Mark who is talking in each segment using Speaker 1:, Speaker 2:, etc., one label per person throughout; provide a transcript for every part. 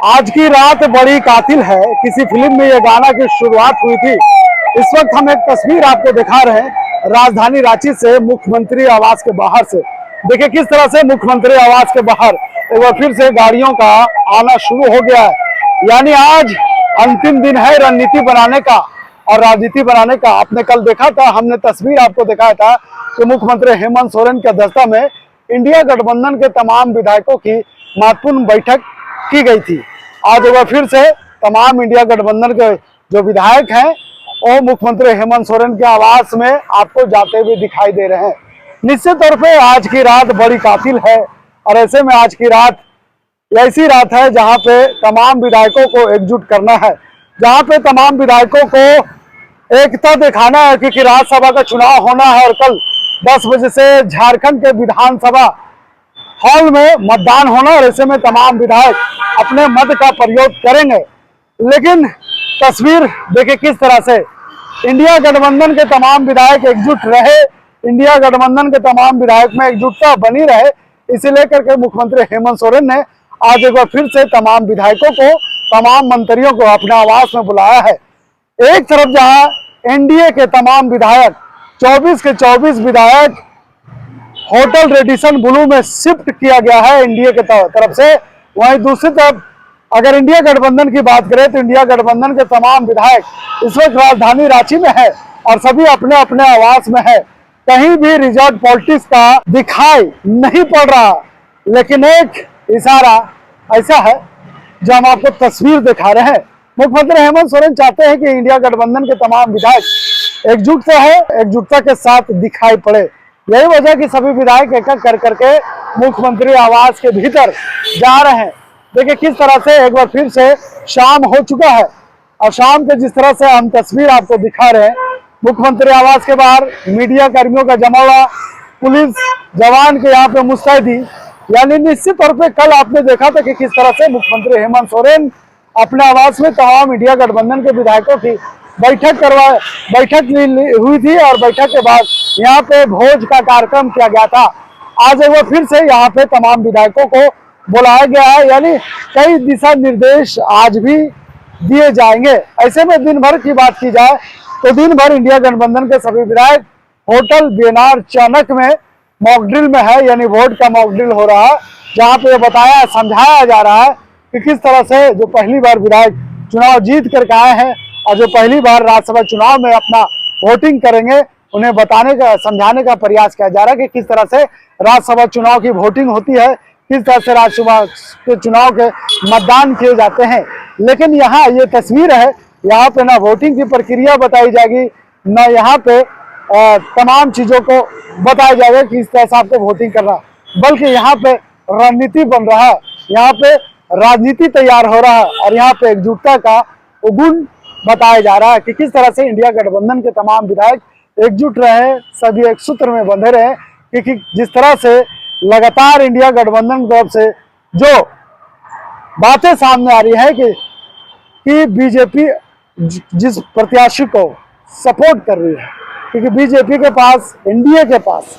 Speaker 1: आज की रात बड़ी कातिल है। किसी फिल्म में ये गाना की शुरुआत हुई थी। इस वक्त हम एक तस्वीर आपको दिखा रहे हैं राजधानी रांची से, मुख्यमंत्री आवास के बाहर से। देखिए किस तरह से मुख्यमंत्री आवास के बाहर एक बार फिर से गाड़ियों का आना शुरू हो गया है। यानी आज अंतिम दिन है रणनीति बनाने का और राजनीति बनाने का। आपने कल देखा था, हमने तस्वीर आपको दिखाया था कि मुख्यमंत्री हेमंत सोरेन की अध्यक्षता में इंडिया गठबंधन के तमाम विधायकों की महत्वपूर्ण बैठक की गई थी। आज एक बार फिर से तमाम इंडिया गठबंधन के जो विधायक हैं वो मुख्यमंत्री हेमंत सोरेन के आवास में आपको जाते हुए दिखाई दे रहे हैं। निश्चित तौर पे आज की रात बड़ी कातिल है और ऐसे में आज की रात ऐसी रात है जहां पे तमाम विधायकों को एकजुट करना है, जहां पे तमाम विधायकों को एकता दिखाना है, क्योंकि राज्यसभा का चुनाव होना है और कल 10 बजे से झारखंड के विधानसभा हॉल में मतदान होना और ऐसे में तमाम विधायक अपने मत का प्रयोग करेंगे। लेकिन तस्वीर देखिए किस तरह से इंडिया गठबंधन के तमाम विधायक एकजुट रहे, इंडिया गठबंधन के तमाम विधायक में एकजुटता बनी रहे, इसे लेकर के मुख्यमंत्री हेमंत सोरेन ने आज एक बार फिर से तमाम विधायकों को, तमाम मंत्रियों को अपने आवास में बुलाया है। एक तरफ जहां एनडीए के तमाम विधायक 24 के 24 विधायक होटल रेडिसन ब्लू में शिफ्ट किया गया है एनडीए के तरफ से, वहीं दूसरी तरफ अगर इंडिया गठबंधन की बात करें तो इंडिया गठबंधन के तमाम विधायक इस वक्त राजधानी रांची में है और सभी अपने अपने आवास में है। कहीं भी रिजॉर्ट पॉलिटिक्स का दिखाई नहीं पड़ रहा। लेकिन एक इशारा ऐसा है जो हम आपको तस्वीर दिखा रहे हैं। मुख्यमंत्री हेमंत सोरेन चाहते हैं कि इंडिया गठबंधन के तमाम विधायक एकजुटता है, एकजुटता के साथ दिखाई पड़े। यही वजह कि सभी विधायक एक एक कर करके मुख्यमंत्री आवास के भीतर जा रहे हैं। देखिए किस तरह से एक बार फिर से शाम हो चुका है और शाम के जिस तरह से हम तस्वीर आपको दिखा रहे हैं, मुख्यमंत्री आवास के बाहर मीडिया कर्मियों का जमावड़ा, पुलिस जवान के यहाँ पे मुस्तैदी। यानी निश्चित तौर पे कल आपने देखा था कि किस तरह से मुख्यमंत्री हेमंत सोरेन अपने आवास में तमाम इंडिया गठबंधन के विधायकों की बैठक हुई थी और बैठक के बाद यहाँ पे भोज का कार्यक्रम किया गया था। आज एक बार फिर से यहाँ पे तमाम विधायकों को बुलाया गया है। यानी कई दिशा निर्देश आज भी दिए जाएंगे। ऐसे में दिन भर की बात की जाए तो दिन भर इंडिया गठबंधन के सभी विधायक होटल बीएनआर चाणक्य में मॉक ड्रिल में है, यानी वोट का मॉक ड्रिल हो रहा है, जहाँ पे बताया समझाया जा रहा है कि किस तरह से जो पहली बार विधायक चुनाव जीत करके आए हैं और जो पहली बार राज्यसभा चुनाव में अपना वोटिंग करेंगे, उन्हें बताने का, समझाने का प्रयास किया जा रहा है कि किस तरह से राज्यसभा चुनाव की वोटिंग होती है, किस तरह से राज्यसभा के चुनाव के मतदान किए जाते हैं। लेकिन यहाँ ये तस्वीर है, यहाँ पे ना वोटिंग की प्रक्रिया बताई जाएगी, न यहाँ पे तमाम चीजों को बताया जाएगा कि इस तरह से आपको वोटिंग करना, बल्कि यहाँ पे रणनीति बन रहा है, यहाँ पे राजनीति तैयार हो रहा है और यहाँ पे एकजुटता का गुण बताया जा रहा है कि किस तरह से इंडिया गठबंधन के तमाम विधायक एकजुट रहे, सभी एक सूत्र में बंधे रहे। क्योंकि जिस तरह से लगातार इंडिया गठबंधन की तरफ से जो बातें सामने आ रही है कि बीजेपी जिस प्रत्याशी को सपोर्ट कर रही है, क्योंकि बीजेपी के पास, एनडीए के पास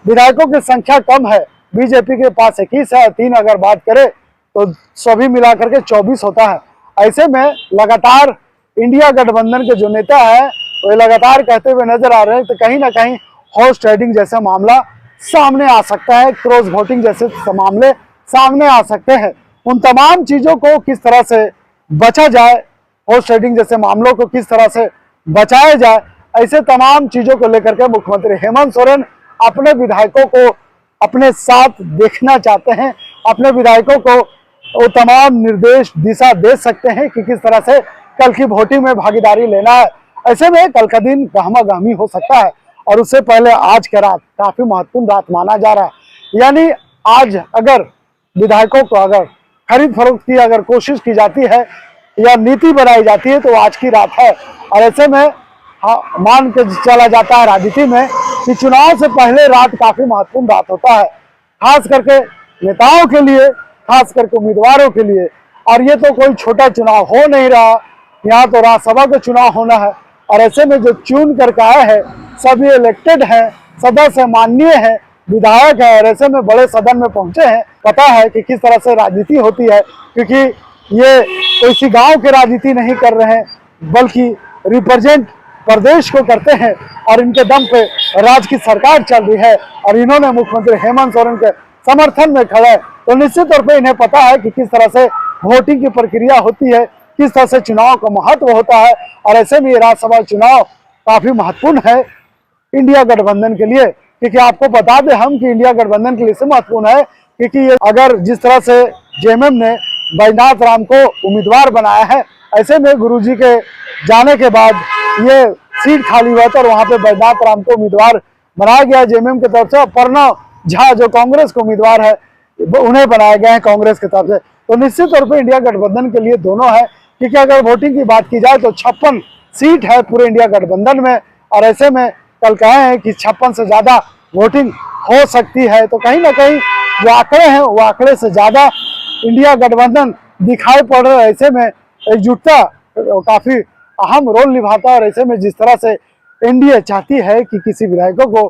Speaker 1: विधायकों की संख्या कम है, बीजेपी के पास 21 है, 3 अगर बात करें तो सभी मिलाकर के 24 होता है। ऐसे में लगातार इंडिया गठबंधन के जो नेता है वो लगातार कहते हुए नजर आ रहे हैं तो कहीं ना कहीं हॉर्स ट्रेडिंग जैसा मामला सामने आ सकता है, क्रॉस वोटिंग जैसे मामले सामने आ सकते हैं। उन तमाम चीजों को किस तरह से बचा जाए, हॉर्स ट्रेडिंग जैसे मामलों को किस तरह से बचाया जाए, ऐसे तमाम चीजों को लेकर के मुख्यमंत्री हेमंत सोरेन अपने विधायकों को अपने साथ देखना चाहते हैं। अपने विधायकों को वो तमाम निर्देश, दिशा दे सकते हैं कि किस तरह से कल की वोटिंग में भागीदारी लेना है। ऐसे में कल का दिन गहमा-गहमी हो सकता है और उससे पहले आज की रात काफी महत्वपूर्ण रात माना जा रहा है। यानी आज अगर विधायकों को अगर खरीद फरोख्त की अगर कोशिश की जाती है या नीति बनाई जाती है तो आज की रात है। और ऐसे में मान के चला जाता है राजनीति में कि चुनाव से पहले रात काफी महत्वपूर्ण रात होता है, खास करके नेताओं के लिए, खास करके उम्मीदवारों के लिए। और ये तो कोई छोटा चुनाव हो नहीं रहा, यहाँ तो राज्यसभा का चुनाव होना है और ऐसे में जो चुन करके आए हैं सभी इलेक्टेड हैं, सदस्य माननीय हैं, विधायक है और ऐसे में बड़े सदन में पहुंचे हैं। पता है कि किस तरह से राजनीति होती है, क्योंकि ये कोई सी गांव की राजनीति नहीं कर रहे हैं, बल्कि रिप्रेजेंट प्रदेश को करते हैं और इनके दम पे राज्य की सरकार चल रही है और इन्होंने मुख्यमंत्री हेमंत सोरेन के समर्थन में खड़े हैं। तो निश्चित तौर पे इन्हें पता है कि किस तरह से वोटिंग की प्रक्रिया होती है, किस तरह से चुनाव का महत्व होता है और ऐसे में ये राज्यसभा चुनाव काफी महत्वपूर्ण है इंडिया गठबंधन के लिए। क्योंकि आपको बता दें हम कि इंडिया गठबंधन के लिए इससे महत्वपूर्ण है क्योंकि ये अगर जिस तरह से जेएमएम ने बैजनाथ राम को उम्मीदवार बनाया है, ऐसे में गुरुजी के जाने के बाद ये सीट खाली हुआ था और वहां पे बैजनाथ राम को उम्मीदवार बनाया गया जेएमएम की तरफ से। प्रणव झा जो कांग्रेस के उम्मीदवार है उन्हें बनाया गया है कांग्रेस की तरफ से। तो निश्चित तौर पर इंडिया गठबंधन के लिए दोनों है, क्योंकि अगर वोटिंग की बात की जाए तो 56 सीट है पूरे इंडिया गठबंधन में और ऐसे में कल कहे हैं कि 56 से ज्यादा वोटिंग हो सकती है। तो कहीं ना कहीं जो आंकड़े हैं वो आंकड़े से ज्यादा इंडिया गठबंधन दिखाई पड़ रहा है। ऐसे में एकजुटता काफी अहम रोल निभाता है और ऐसे में जिस तरह से एनडीए चाहती है कि किसी विधायकों को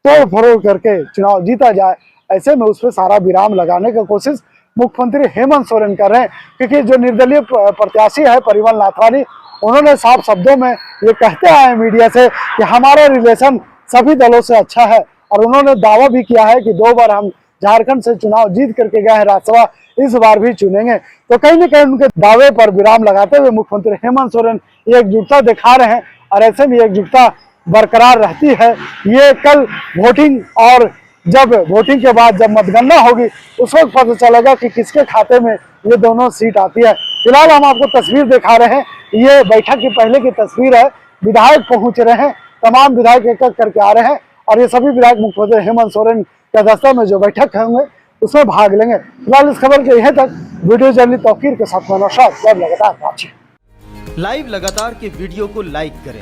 Speaker 1: तोड़ फोड़ करके चुनाव जीता जाए, ऐसे में उस पर सारा विराम लगाने की कोशिश मुख्यमंत्री हेमंत सोरेन कर रहे हैं। क्योंकि जो निर्दलीय प्रत्याशी है परिमल नाथवानी, उन्होंने साफ शब्दों में ये कहते आए मीडिया से कि हमारा रिलेशन सभी दलों से अच्छा है और उन्होंने दावा भी किया है कि 2 बार हम झारखंड से चुनाव जीत करके गए हैं राज्यसभा, इस बार भी चुनेंगे। तो कहीं ना कहीं उनके दावे पर विराम लगाते हुए मुख्यमंत्री हेमंत सोरेन ये एकजुटता दिखा रहे हैं और ऐसे में एकजुटता बरकरार रहती है। ये कल वोटिंग और जब वोटिंग के बाद जब मतगणना होगी उस वक्त पता चलेगा कि किसके खाते में ये दोनों सीट आती है। फिलहाल हम आपको तस्वीर दिखा रहे हैं, ये बैठक की पहले की तस्वीर है। विधायक पहुंच रहे हैं, तमाम विधायक एक एक करके आ रहे हैं और ये सभी विधायक मुख्यमंत्री हेमंत सोरेन के अध्यक्षता में जो बैठक होंगे उसमें भाग लेंगे। फिलहाल इस खबर के यहीं तक। वीडियो जर्नलिस्ट तौकीर के साथ मैं नौशाद, लगातार बातचीत।
Speaker 2: लाइव लगातार के वीडियो को लाइक करें,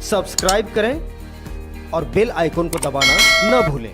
Speaker 2: सब्सक्राइब करें और बेल आइकन को दबाना न भूलें।